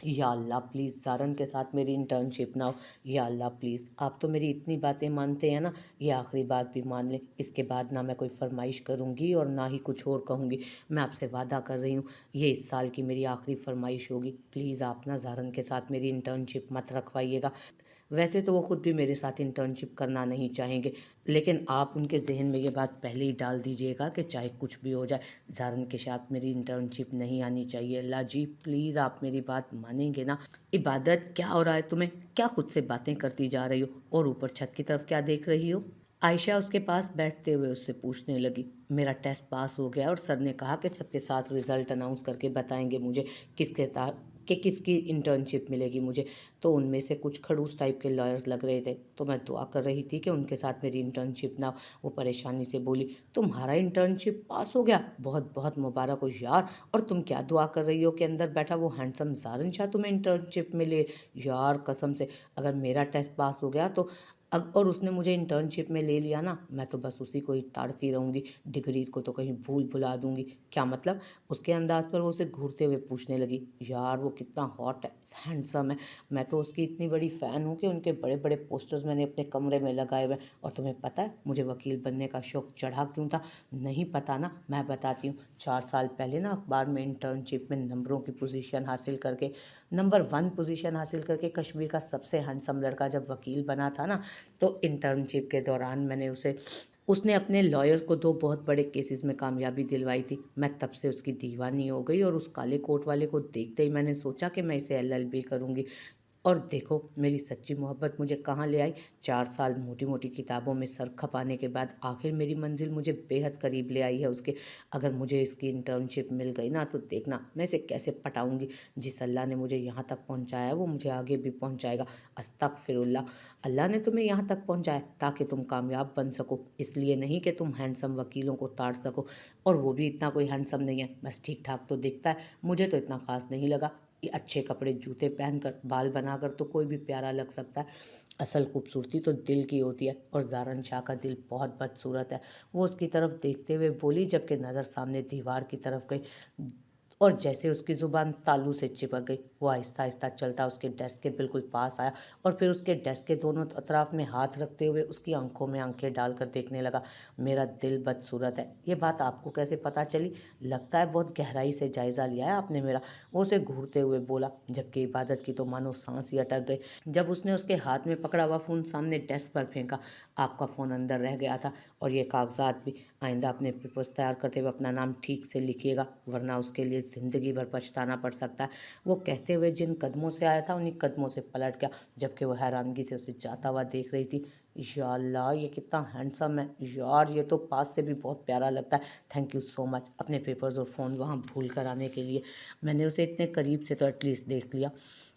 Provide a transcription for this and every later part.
या अल्लाह प्लीज़ ज़ारन के साथ मेरी इंटर्नशिप ना हो। या अल्लाह प्लीज़ आप तो मेरी इतनी बातें मानते हैं ना, ये आखिरी बात भी मान लें। इसके बाद ना मैं कोई फरमाइश करूँगी और ना ही कुछ और कहूँगी। मैं आपसे वादा कर रही हूँ, ये इस साल की मेरी आखिरी फरमाइश होगी। प्लीज़ आप ना ज़ारन के साथ मेरी इंटर्नशिप मत रखवाइएगा। वैसे तो वो खुद भी मेरे साथ इंटर्नशिप करना नहीं चाहेंगे, लेकिन आप उनके ज़हन में ये बात पहले ही डाल दीजिएगा कि चाहे कुछ भी हो जाए, ज़ारन के साथ मेरी इंटर्नशिप नहीं आनी चाहिए। अल्लाह जी प्लीज़ आप मेरी बात मानेंगे ना। इबादत क्या हो रहा है तुम्हें? क्या खुद से बातें करती जा रही हो और ऊपर छत की तरफ क्या देख रही हो? आयशा उसके पास बैठते हुए उससे पूछने लगी। मेरा टेस्ट पास हो गया और सर ने कहा कि सबके साथ रिजल्ट अनाउंस करके बताएंगे मुझे किसके ता कि किसकी इंटर्नशिप मिलेगी मुझे। तो उनमें से कुछ खड़ूस टाइप के लॉयर्स लग रहे थे, तो मैं दुआ कर रही थी कि उनके साथ मेरी इंटर्नशिप ना हो। वो परेशानी से बोली, तुम्हारा इंटर्नशिप पास हो गया, बहुत बहुत मुबारक हो यार। और तुम क्या दुआ कर रही हो कि अंदर बैठा वो हैंडसम ज़ारन शाह तुम्हें इंटर्नशिप मिले? यार कसम से अगर मेरा टेस्ट पास हो गया तो और उसने मुझे इंटर्नशिप में ले लिया ना, मैं तो बस उसी को ही ताड़ती रहूँगी। डिग्री को तो कहीं भूल भुला दूंगी। क्या मतलब? उसके अंदाज पर वो उसे घूरते हुए पूछने लगी। यार वो कितना हॉट है, हैंडसम है। मैं तो उसकी इतनी बड़ी फ़ैन हूँ कि उनके बड़े बड़े पोस्टर्स मैंने अपने कमरे में लगाए हुए हैं। और तुम्हें पता है मुझे वकील बनने का शौक़ चढ़ा क्यों था? नहीं पता ना, मैं बताती हूँ। 4 साल पहले ना अखबार में इंटर्नशिप में नंबरों की पोजीशन हासिल करके, नंबर 1 पोजीशन हासिल करके कश्मीर का सबसे हैंडसम लड़का जब वकील बना था ना, तो इंटर्नशिप के दौरान मैंने उसने अपने लॉयर्स को 2 बहुत बड़े केसेस में कामयाबी दिलवाई थी। मैं तब से उसकी दीवानी हो गई और उस काले कोट वाले को देखते ही मैंने सोचा कि मैं इसे एलएलबी करूँगी। और देखो मेरी सच्ची मोहब्बत मुझे कहाँ ले आई। 4 साल मोटी मोटी किताबों में सर खपाने के बाद आखिर मेरी मंजिल मुझे बेहद करीब ले आई है उसके। अगर मुझे इसकी इंटर्नशिप मिल गई ना, तो देखना मैं इसे कैसे पटाऊंगी। जिस अल्लाह ने मुझे यहाँ तक पहुँचाया है वो मुझे आगे भी पहुँचाएगा। अस्तगफिरुल्लाह। अल्लाह ने तुम्हें यहाँ तक पहुँचाया ताकि तुम कामयाब बन सको, इसलिए नहीं कि तुम हैंडसम वकीलों को ताड़ सको। और वो भी इतना कोई हैंडसम नहीं है, बस ठीक ठाक तो दिखता है। मुझे तो इतना खास नहीं लगा। ये अच्छे कपड़े जूते पहनकर बाल बनाकर तो कोई भी प्यारा लग सकता है। असल खूबसूरती तो दिल की होती है और ज़ारन शाह का दिल बहुत बदसूरत है। वो उसकी तरफ देखते हुए बोली, जबकि नज़र सामने दीवार की तरफ गई और जैसे उसकी ज़ुबान तालू से चिपक गई। वो आहिस्ता आहिस्ता चलता उसके डेस्क के बिल्कुल पास आया और फिर उसके डेस्क के दोनों अतराफ में हाथ रखते हुए उसकी आंखों में आंखें डालकर देखने लगा। मेरा दिल बदसूरत है, ये बात आपको कैसे पता चली? लगता है बहुत गहराई से जायज़ा लिया है आपने मेरा। वो उसे घूरते हुए बोला, जबकि इबादत की तो मानो सांस ही अटक गई जब उसने उसके हाथ में पकड़ा हुआ फ़ोन सामने डेस्क पर फेंका। आपका फ़ोन अंदर रह गया था और ये कागजात भी। आइंदा अपने पेपर्स तैयार करते हुए अपना नाम ठीक से लिखिएगा, वरना उसके लिए ज़िंदगी भर पछताना पड़ सकता है। वो कहते हुए जिन कदमों से आया था उन्हीं कदमों से पलट गया, जबकि वो हैरानगी से उसे जाता हुआ देख रही थी। या अल्लाह ये कितना हैंडसम है यार, ये तो पास से भी बहुत प्यारा लगता है। थैंक यू सो मच अपने पेपर्स और फ़ोन वहाँ भूल कर आने के लिए। मैंने उसे इतने करीब से तो एटलीस्ट देख लिया।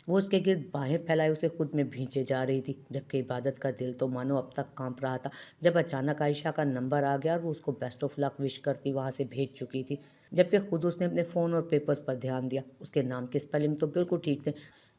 वो उसके गिर्द बाहें फैलाए उसे खुद में भींचे जा रही थी, जबकि इबादत का दिल तो मानो अब तक कांप रहा था। जब अचानक आयशा का नंबर आ गया और वो उसको बेस्ट ऑफ लक विश करती वहाँ से भेज चुकी थी, जबकि खुद उसने अपने फ़ोन और पेपर्स पर ध्यान दिया। उसके नाम के स्पेलिंग तो बिल्कुल ठीक थे।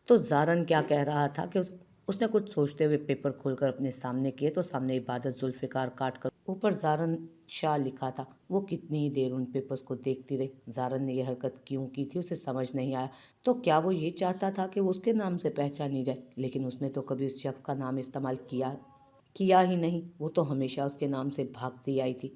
तो ज़ारन क्या कह रहा था कि उसने कुछ सोचते हुए पेपर खोलकर अपने सामने किए, तो सामने इबादत जुल्फ़िकार काट कर ऊपर ज़ारन शाह लिखा था। वो कितनी ही देर उन पेपर्स को देखती रही। ज़ारन ने यह हरकत क्यों की थी उसे समझ नहीं आया। तो क्या वो ये चाहता था कि वो उसके नाम से पहचानी जाए? लेकिन उसने तो कभी उस शख्स का नाम इस्तेमाल किया ही नहीं। वो तो हमेशा उसके नाम से भागती आई थी।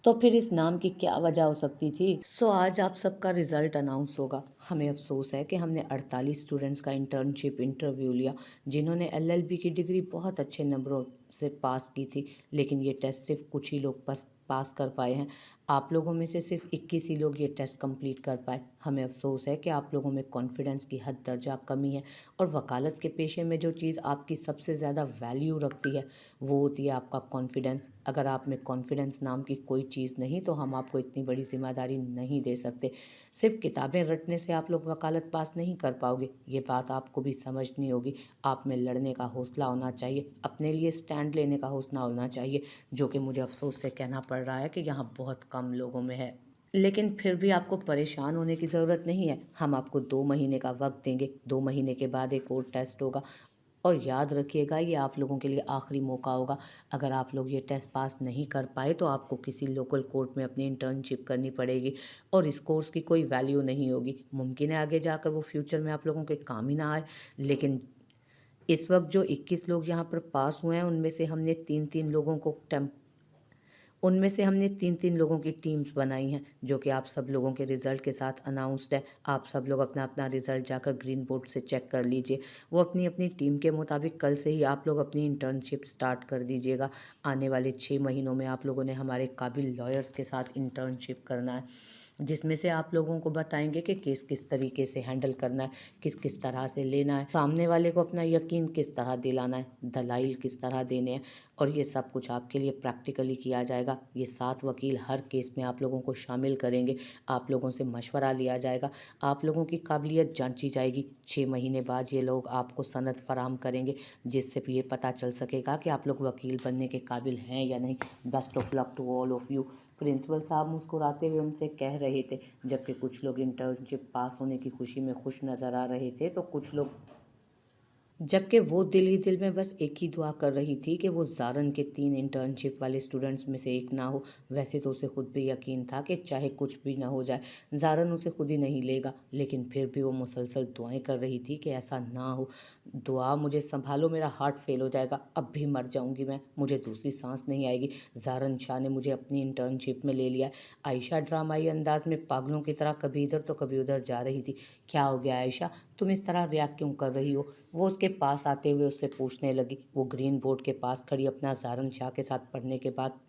तो फिर इस नाम की क्या वजह हो सकती थी? आज आप सबका रिजल्ट अनाउंस होगा। हमें अफसोस है कि हमने 48 स्टूडेंट्स का इंटर्नशिप इंटरव्यू लिया, जिन्होंने एलएलबी की डिग्री बहुत अच्छे नंबरों से पास की थी, लेकिन ये टेस्ट सिर्फ कुछ ही लोग पास कर पाए हैं। आप लोगों में से सिर्फ 21 ही लोग ये टेस्ट कंप्लीट कर पाए। हमें अफसोस है कि आप लोगों में कॉन्फिडेंस की हद दर्जा कमी है, और वकालत के पेशे में जो चीज़ आपकी सबसे ज़्यादा वैल्यू रखती है वो होती है आपका कॉन्फिडेंस। अगर आप में कॉन्फिडेंस नाम की कोई चीज़ नहीं तो हम आपको इतनी बड़ी जिम्मेदारी नहीं दे सकते। सिर्फ किताबें रटने से आप लोग वकालत पास नहीं कर पाओगे, ये बात आपको भी समझनी होगी। आप में लड़ने का हौसला होना चाहिए, अपने लिए स्टैंड लेने का हौसला होना चाहिए, जो कि मुझे अफसोस से कहना पड़ रहा है कि यहाँ बहुत कम लोगों में है। लेकिन फिर भी आपको परेशान होने की ज़रूरत नहीं है। हम आपको 2 महीने का वक्त देंगे। 2 महीने के बाद एक और टेस्ट होगा। और याद रखिएगा ये आप लोगों के लिए आखिरी मौका होगा। अगर आप लोग ये टेस्ट पास नहीं कर पाए तो आपको किसी लोकल कोर्ट में अपनी इंटर्नशिप करनी पड़ेगी और इस कोर्स की कोई वैल्यू नहीं होगी। मुमकिन है आगे जाकर वो फ्यूचर में आप लोगों के काम ही ना आए, लेकिन इस वक्त जो 21 लोग यहाँ पर पास हुए हैं उनमें से हमने तीन तीन लोगों की टीम्स बनाई हैं, जो कि आप सब लोगों के रिज़ल्ट के साथ अनाउंस्ड है। आप सब लोग अपना अपना रिज़ल्ट जाकर ग्रीन बोर्ड से चेक कर लीजिए। वो अपनी अपनी टीम के मुताबिक कल से ही आप लोग अपनी इंटर्नशिप स्टार्ट कर दीजिएगा। आने वाले 6 महीनों में आप लोगों ने हमारे काबिल लॉयर्स के साथ इंटर्नशिप करना है, जिसमें से आप लोगों को बताएंगे कि किस किस तरीके से हैंडल करना है, किस किस तरह से लेना है, सामने वाले को अपना यकीन किस तरह दिलाना है, दलाइल किस तरह देने हैं, और ये सब कुछ आपके लिए प्रैक्टिकली किया जाएगा। ये 7 वकील हर केस में आप लोगों को शामिल करेंगे। आप लोगों से मशवरा लिया जाएगा, आप लोगों की काबिलियत जांची जाएगी। 6 महीने बाद ये लोग आपको सनद फराहम करेंगे, जिससे ये पता चल सकेगा कि आप लोग वकील बनने के काबिल हैं या नहीं। Best of luck to all of you. Principal साहब मुस्कुराते हुए उनसे कह रहे थे, जबकि कुछ लोग इंटर्नशिप पास होने की खुशी में खुश नज़र आ रहे थे, तो कुछ लोग जबकि वो दिल ही दिल में बस एक ही दुआ कर रही थी कि वो ज़ारन के 3 इंटर्नशिप वाले स्टूडेंट्स में से एक ना हो। वैसे तो उसे खुद भी यकीन था कि चाहे कुछ भी ना हो जाए, ज़ारन उसे खुद ही नहीं लेगा, लेकिन फिर भी वो मुसलसल दुआएं कर रही थी कि ऐसा ना हो। दुआ, मुझे संभालो, मेरा हार्ट फेल हो जाएगा, अब भी मर जाऊंगी मैं, मुझे दूसरी सांस नहीं आएगी। ज़ारन शाह ने मुझे अपनी इंटर्नशिप में ले लिया है। आयशा ड्रामाई अंदाज में पागलों की तरह कभी इधर तो कभी उधर जा रही थी। क्या हो गया आयशा, तुम इस तरह रिएक्ट क्यों कर रही हो? वो उसके पास आते हुए उससे पूछने लगी। वो ग्रीन बोर्ड के पास खड़ी अपना ज़ारन शाह के साथ पढ़ने के बाद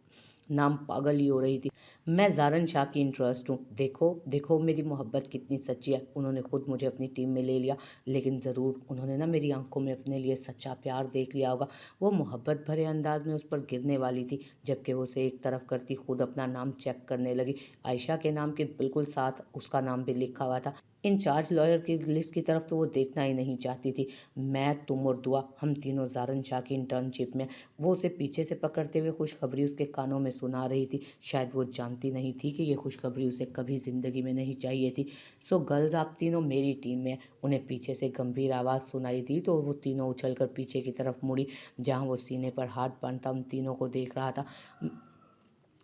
नाम पागल ही हो रही थी। मैं ज़ारन शाह की इंटरेस्ट हूँ, देखो देखो मेरी मोहब्बत कितनी सच्ची है। उन्होंने खुद मुझे अपनी टीम में ले लिया, लेकिन ज़रूर उन्होंने ना मेरी आंखों में अपने लिए सच्चा प्यार देख लिया होगा। वो मोहब्बत भरे अंदाज में उस पर गिरने वाली थी, जबकि वो उसे एक तरफ करती खुद अपना नाम चेक करने लगी। आयशा के नाम के बिल्कुल साथ उसका नाम भी लिखा हुआ था। इंचार्ज लॉयर की लिस्ट की तरफ तो वो देखना ही नहीं चाहती थी। मैं, तुम और दुआ, हम तीनों ज़ारन शाह की इंटर्नशिप में। वो उसे पीछे से पकड़ते हुए खुशखबरी उसके कानों में सुना रही थी। शायद वो जानती नहीं थी कि ये खुशखबरी उसे कभी ज़िंदगी में नहीं चाहिए थी। सो गर्ल्स, आप तीनों मेरी टीम में। उन्हें पीछे से गंभीर आवाज़ सुनाई दी तो वो तीनों उछलकर पीछे की तरफ मुड़ी, जहाँ वो सीने पर हाथ बांधता उन तीनों को देख रहा था।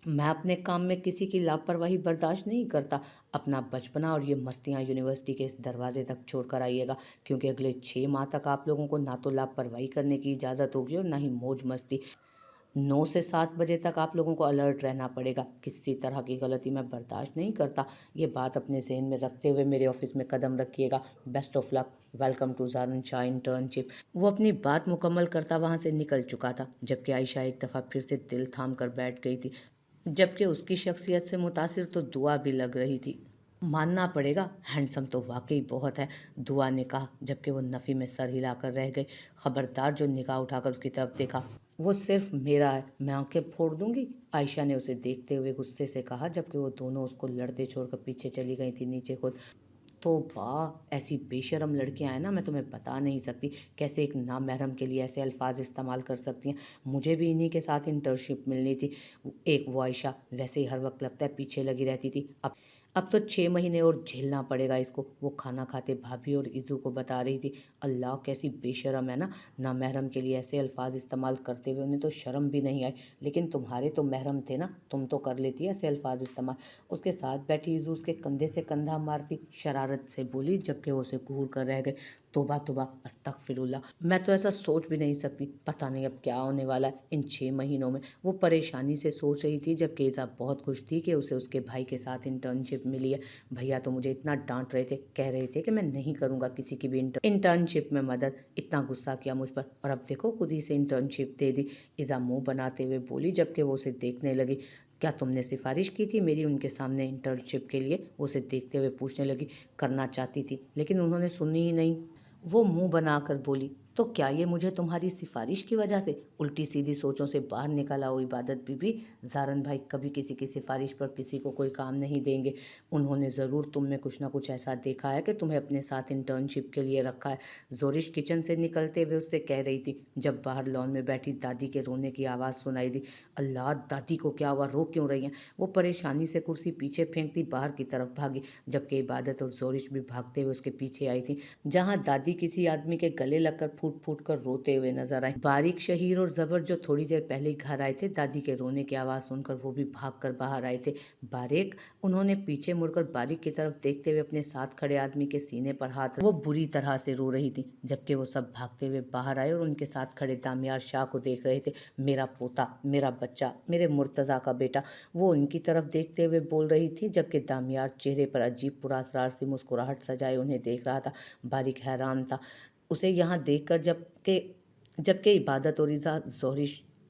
मैं अपने काम में किसी की लापरवाही बर्दाश्त नहीं करता। अपना बचपना और ये मस्तियाँ यूनिवर्सिटी के इस दरवाजे तक छोड़ कर आइएगा, क्योंकि अगले 6 माह तक आप लोगों को ना तो लापरवाही करने की इजाज़त होगी और ना ही मौज मस्ती। 9 से 7 बजे तक आप लोगों को अलर्ट रहना पड़ेगा। किसी तरह की गलती मैं बर्दाश्त नहीं करता। ये बात अपने जहन में रखते हुए मेरे ऑफिस में कदम रखिएगा। Best of luck, welcome to Zaran Shah internship. वो अपनी बात मुकम्मल करता वहाँ से निकल चुका था, जबकि आयशा एक दफ़ा फिर से दिल थाम कर बैठ गई थी। जबकि उसकी शख्सियत से मुतासिर तो दुआ भी लग रही थी। मानना पड़ेगा, हैंडसम तो वाकई बहुत है, दुआ ने कहा, जबकि वो नफ़ी में सर हिलाकर रह गई। खबरदार जो निगाह उठाकर उसकी तरफ देखा, वो सिर्फ मेरा है, मैं आंखें फोड़ दूंगी, आयशा ने उसे देखते हुए गुस्से से कहा, जबकि वो दोनों उसको लड़ते छोड़कर पीछे चली गई थी नीचे खुद। तो ऐसी बेशरम लड़कियां हैं ना, मैं तुम्हें बता नहीं सकती कैसे एक नामहरम के लिए ऐसे अल्फाज इस्तेमाल कर सकती हैं। मुझे भी इन्हीं के साथ इंटर्नशिप मिलनी थी। एक वो आयशा वैसे ही हर वक्त लगता है पीछे लगी रहती थी। अब तो 6 महीने और झेलना पड़ेगा इसको। वो खाना खाते भाभी और इज़ू को बता रही थी। अल्लाह, कैसी बेशरम है ना, महरम के लिए ऐसे अल्फाज इस्तेमाल करते हुए उन्हें तो शर्म भी नहीं आई। लेकिन तुम्हारे तो महरम थे ना, तुम तो कर लेती ऐसे अल्फाज इस्तेमाल। उसके साथ बैठी इज़ू उसके कंधे से कंधा मारती शरारत से बोली, जबकि वो उसे घूर कर रह गए। तोबा तोबा, अस्तगफिरुल्लाह, मैं तो ऐसा सोच भी नहीं सकती। पता नहीं अब क्या होने वाला है इन 6 महीनों में। वो परेशानी से सोच रही थी, जबकि इज़ा बहुत खुश थी कि उसे उसके भाई के साथ इंटर्नशिप मिली है। भैया तो मुझे इतना डांट रहे थे, कह रहे थे कि मैं नहीं करूँगा किसी की भी इंटर्नशिप में मदद। इतना गुस्सा किया मुझ पर, और अब देखो खुद ही से इंटर्नशिप दे दी। इज़ा मुँह बनाते हुए बोली, जबकि वो उसे देखने लगी। क्या तुमने सिफारिश की थी मेरी उनके सामने इंटर्नशिप के लिए? वो उसे देखते हुए पूछने लगी। करना चाहती थी, लेकिन उन्होंने सुनी ही नहीं। वो मुंह बनाकर बोली, तो क्या ये मुझे तुम्हारी सिफारिश की वजह से? उल्टी सीधी सोचों से बाहर निकल आओ इबादत बीबी। ज़ारन भाई कभी किसी की सिफारिश पर किसी को कोई काम नहीं देंगे। उन्होंने ज़रूर तुम में कुछ ना कुछ ऐसा देखा है कि तुम्हें अपने साथ इंटर्नशिप के लिए रखा है। जोरिश किचन से निकलते हुए उससे कह रही थी, जब बाहर लॉन में बैठी दादी के रोने की आवाज़ सुनाई दी। अल्लाह, दादी को क्या हुआ, रो क्यों रही हैं? वो परेशानी से कुर्सी पीछे फेंकती बाहर की तरफ भागी, जबकि इबादत और जोरिश भी भागते हुए उसके पीछे आई थी। जहाँ दादी किसी आदमी के गले लगकर फूट फूट फूट कर रोते हुए नजर आए। बारिक, शहीर और जबर जो थोड़ी देर पहले ही घर आए थे, दादी के रोने की आवाज़ सुनकर वो भी भाग कर बाहर आए थे। बारिक, उन्होंने पीछे मुड़कर बारिक की तरफ देखते हुए अपने साथ खड़े आदमी के सीने पर हाथ, वो बुरी तरह से रो रही थी। जबकि वो सब भागते हुए बाहर आए और उनके साथ खड़े दामियार शाह को देख रहे थे। मेरा पोता, मेरा बच्चा, मेरे मुर्तज़ा का बेटा, वो उनकी तरफ देखते हुए बोल रही थी। जबकि दामियार चेहरे पर अजीब पुरअसरार सी मुस्कुराहट सजाए उन्हें देख रहा था। बारिक हैरान था उसे यहाँ देखकर, जबकि जबकि इबादत और इज़ा ज़ोहरी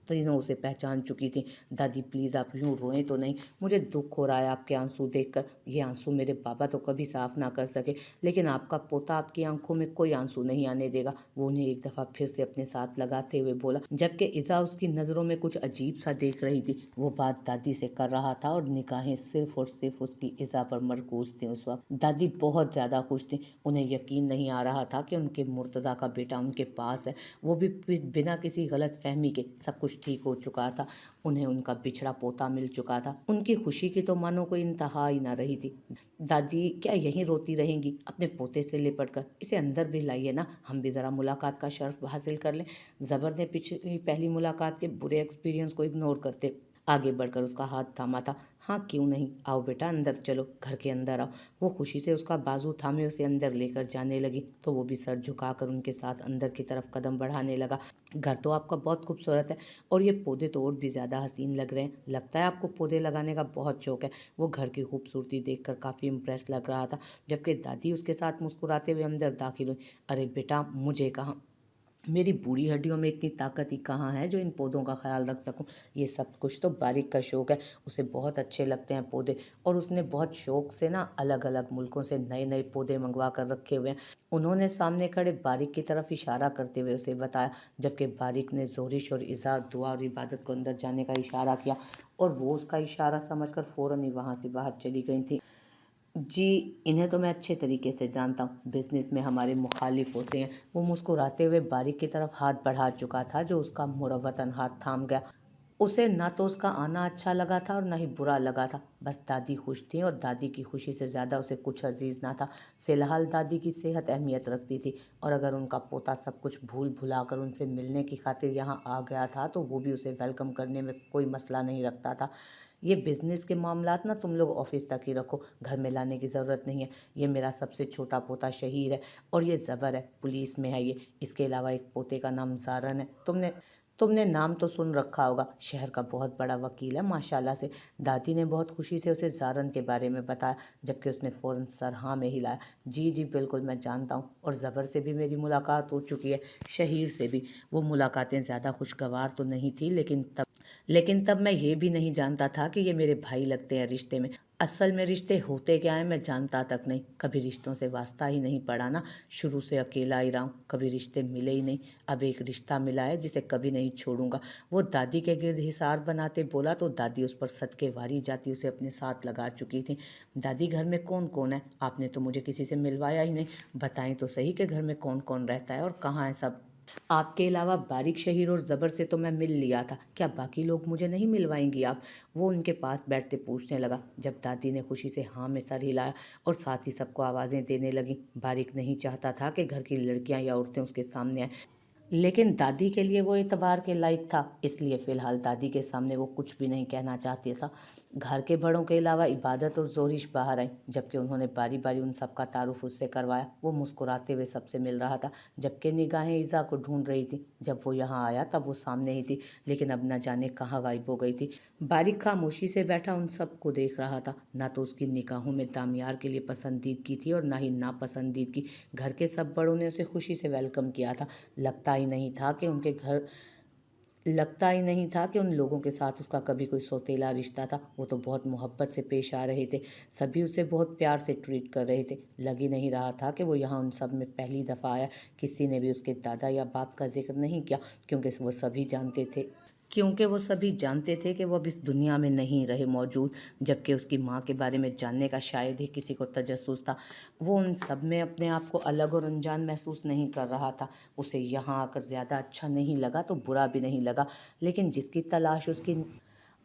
तीनों उसे पहचान चुकी थी। दादी प्लीज़ आप यूँ रोएं तो नहीं, मुझे दुख हो रहा है आपके आंसू देखकर। ये आंसू मेरे बाबा तो कभी साफ ना कर सके, लेकिन आपका पोता आपकी आंखों में कोई आंसू नहीं आने देगा। वो उन्हें एक दफ़ा फिर से अपने साथ लगाते हुए बोला। जबकि इज़ा उसकी नज़रों में कुछ अजीब सा देख रही थी। वो बात दादी से कर रहा था और निगाहें सिर्फ और सिर्फ उसकी इज़ा पर मरकूज थी। उस वक्त दादी बहुत ज़्यादा खुश थी। उन्हें यकीन नहीं आ रहा था कि उनके मुर्तज़ा का बेटा उनके पास है, वो भी बिना किसी गलत फहमी के। सब कुछ ठीक हो चुका था, उन्हें उनका बिछड़ा पोता मिल चुका था। उनकी खुशी की तो मानो कोई इंतहा ही ना रही थी। दादी क्या यहीं रोती रहेंगी अपने पोते से लिपट कर? इसे अंदर भी लाइए ना, हम भी ज़रा मुलाकात का शर्फ हासिल कर लें। ज़बर ने पिछली पहली मुलाकात के बुरे एक्सपीरियंस को इग्नोर करते आगे बढ़कर उसका हाथ थामा था। हाँ क्यों नहीं, आओ बेटा अंदर चलो, घर के अंदर आओ। वो खुशी से उसका बाजू थामे उसे अंदर लेकर जाने लगी तो वो भी सर झुकाकर उनके साथ अंदर की तरफ कदम बढ़ाने लगा। घर तो आपका बहुत खूबसूरत है और ये पौधे तो और भी ज़्यादा हसीन लग रहे हैं। लगता है आपको पौधे लगाने का बहुत शौक है। वो घर की खूबसूरती देखकर काफ़ी इम्प्रेस लग रहा था। जबकि दादी उसके साथ मुस्कुराते हुए अंदर दाखिल हुई। अरे बेटा मुझे कहाँ, मेरी बूढ़ी हड्डियों में इतनी ताकत ही कहाँ है जो इन पौधों का ख्याल रख सकूं। ये सब कुछ तो बारिक का शौक़ है, उसे बहुत अच्छे लगते हैं पौधे और उसने बहुत शौक़ से ना अलग अलग मुल्कों से नए नए पौधे मंगवा कर रखे हुए हैं। उन्होंने सामने खड़े बारिक की तरफ इशारा करते हुए उसे बताया। जबकि बारिक ने जोरिश और इज़ा, दुआ और इबादत को अंदर जाने का इशारा किया और वो उसका इशारा समझकर फ़ौरन ही वहाँ से बाहर चली गई थी। जी, इन्हें तो मैं अच्छे तरीके से जानता हूँ, बिजनेस में हमारे मुखालिफ होते हैं। वो मुस्कुराते हुए बारिक की तरफ हाथ बढ़ा चुका था जो उसका मुरव्वतन हाथ थाम गया। उसे ना तो उसका आना अच्छा लगा था और ना ही बुरा लगा था। बस दादी खुश थी और दादी की खुशी से ज़्यादा उसे कुछ अजीज़ ना था। फ़िलहाल दादी की सेहत अहमियत रखती थी और अगर उनका पोता सब कुछ भूल भुलाकर उनसे मिलने की खातिर यहाँ आ गया था तो वो भी उसे वेलकम करने में कोई मसला नहीं रखता था। ये बिज़नेस के मामलात ना तुम लोग ऑफिस तक ही रखो, घर में लाने की ज़रूरत नहीं है। ये मेरा सबसे छोटा पोता शहीर है और ये ज़बर है, पुलिस में है ये। इसके अलावा एक पोते का नाम ज़ारन है, तुमने तुमने नाम तो सुन रखा होगा, शहर का बहुत बड़ा वकील है माशाल्लाह से। दादी ने बहुत खुशी से उसे ज़ारन के बारे में बताया। जबकि उसने फ़ौरन सर हाँ में हिलाया। जी जी बिल्कुल मैं जानता हूँ और ज़बर से भी मेरी मुलाकात हो चुकी है, शहीर से भी। वो मुलाकातें ज़्यादा खुशगवार तो नहीं थी लेकिन तब मैं ये भी नहीं जानता था कि ये मेरे भाई लगते हैं रिश्ते में। असल में रिश्ते होते क्या हैं मैं जानता तक नहीं, कभी रिश्तों से वास्ता ही नहीं पड़ा ना। शुरू से अकेला ही रहा हूँ, कभी रिश्ते मिले ही नहीं। अब एक रिश्ता मिला है जिसे कभी नहीं छोड़ूंगा। वो दादी के गिर्द हिसार बनाते बोला तो दादी उस पर सदके वारी जाती उसे अपने साथ लगा चुकी थी। दादी घर में कौन कौन है, आपने तो मुझे किसी से मिलवाया ही नहीं। बताएं तो सही कि घर में कौन कौन रहता है और कहाँ है सब। आपके अलावा बारिक, शहीर और ज़बर से तो मैं मिल लिया था, क्या बाकी लोग मुझे नहीं मिलवाएंगी आप? वो उनके पास बैठते पूछने लगा। जब दादी ने खुशी से हाँ में सर हिलाया और साथ ही सबको आवाज़ें देने लगी। बारिक नहीं चाहता था कि घर की लड़कियां या औरतें उसके सामने आए, लेकिन दादी के लिए वो एतबार के लायक था, इसलिए फ़िलहाल दादी के सामने वो कुछ भी नहीं कहना चाहती था। घर के बड़ों के अलावा इबादत और जोरिश बाहर आई। जबकि उन्होंने बारी बारी उन सबका तारुफ उससे करवाया। वो मुस्कुराते हुए सबसे मिल रहा था, जबकि निगाहें ईज़ा को ढूंढ रही थी। जब वो यहाँ आया तब वो सामने ही थी, लेकिन अब न जाने कहाँ गायब हो गई थी। बारिक खामोशी से बैठा उन सबको देख रहा था। ना तो उसकी निगाहों में दामियार के लिए पसंदीदगी थी और ना ही नापसंदीदगी। घर के सब बड़ों ने उसे खुशी से वेलकम किया था। लगता ही नहीं था कि उन लोगों के साथ उसका कभी कोई सौतेला रिश्ता था। वो तो बहुत मोहब्बत से पेश आ रहे थे, सभी उसे बहुत प्यार से ट्रीट कर रहे थे। लग ही नहीं रहा था कि वो यहाँ उन सब में पहली दफ़ा आया। किसी ने भी उसके दादा या बाप का जिक्र नहीं किया, क्योंकि वो सभी जानते थे कि वो अब इस दुनिया में नहीं रहे मौजूद। जबकि उसकी माँ के बारे में जानने का शायद ही किसी को तजस्सुस था। वो उन सब में अपने आप को अलग और अनजान महसूस नहीं कर रहा था। उसे यहाँ आकर ज़्यादा अच्छा नहीं लगा तो बुरा भी नहीं लगा, लेकिन जिसकी तलाश उसकी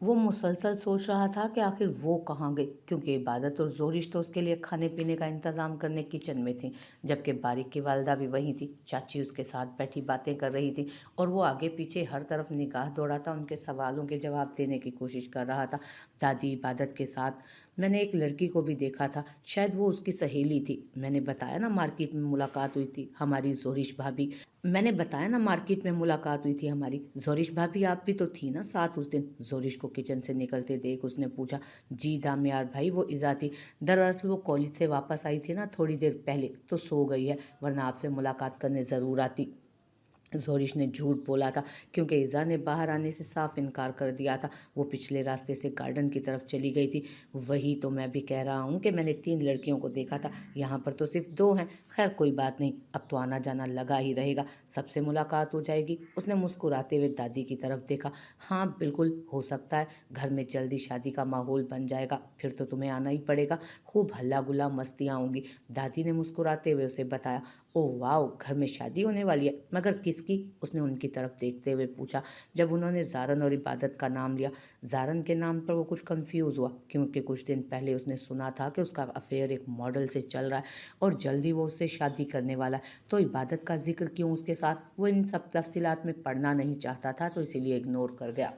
وہ مسلسل سوچ رہا تھا کہ آخر وہ کہاں گئی، کیونکہ عبادت اور زورش تو اس کے لیے کھانے پینے کا انتظام کرنے کچن میں تھیں، جبکہ باریک کی والدہ بھی وہیں تھی۔ چاچی اس کے ساتھ بیٹھی باتیں کر رہی تھی اور وہ آگے پیچھے ہر طرف نگاہ دوڑاتا ان کے سوالوں کے جواب دینے کی کوشش کر رہا تھا۔ دادی، عبادت کے ساتھ میں نے ایک لڑکی کو بھی دیکھا تھا، شاید وہ اس کی سہیلی تھی۔ میں نے بتایا نا مارکیٹ میں ملاقات ہوئی تھی ہماری زورش بھابی آپ بھی تو تھی نا ساتھ اس دن؟ زورش کو کچن سے نکلتے دیکھ اس نے پوچھا۔ جی دامیار بھائی، وہ ایزا تھی، دراصل وہ کالج سے واپس آئی تھی نا تھوڑی دیر پہلے، تو سو گئی ہے، ورنہ آپ سے ملاقات کرنے ضرور آتی۔ زورش نے جھوٹ بولا تھا کیونکہ ایزا نے باہر آنے سے صاف انکار کر دیا تھا۔ وہ پچھلے راستے سے گارڈن کی طرف چلی گئی تھی۔ وہی تو میں بھی کہہ رہا ہوں کہ میں نے 3 لڑکیوں کو دیکھا تھا، یہاں پر تو صرف 2 ہیں۔ خیر کوئی بات نہیں، اب تو آنا جانا لگا ہی رہے گا، سب سے ملاقات ہو جائے گی۔ اس نے مسکراتے ہوئے دادی کی طرف دیکھا۔ ہاں بالکل ہو سکتا ہے، گھر میں جلدی شادی کا ماحول بن جائے گا، پھر تو تمہیں آنا ہی پڑے گا، خوب ہلا گلا مستیاں ہوں گی، دادی نے مسکراتے ہوئے اسے بتایا۔ اوہ واو، گھر میں شادی ہونے والی ہے، مگر کس کی؟ اس نے ان کی طرف دیکھتے ہوئے پوچھا۔ جب انہوں نے زارن اور عبادت کا نام لیا، زارن کے نام پر وہ کچھ کنفیوز ہوا، کیونکہ کچھ دن پہلے اس نے سنا تھا کہ اس کا افیئر ایک ماڈل سے چل رہا ہے اور جلدی وہ اس سے شادی کرنے والا ہے، تو عبادت کا ذکر کیوں اس کے ساتھ؟ وہ ان سب تفصیلات میں پڑھنا نہیں چاہتا تھا، تو اسی لیے اگنور کر گیا۔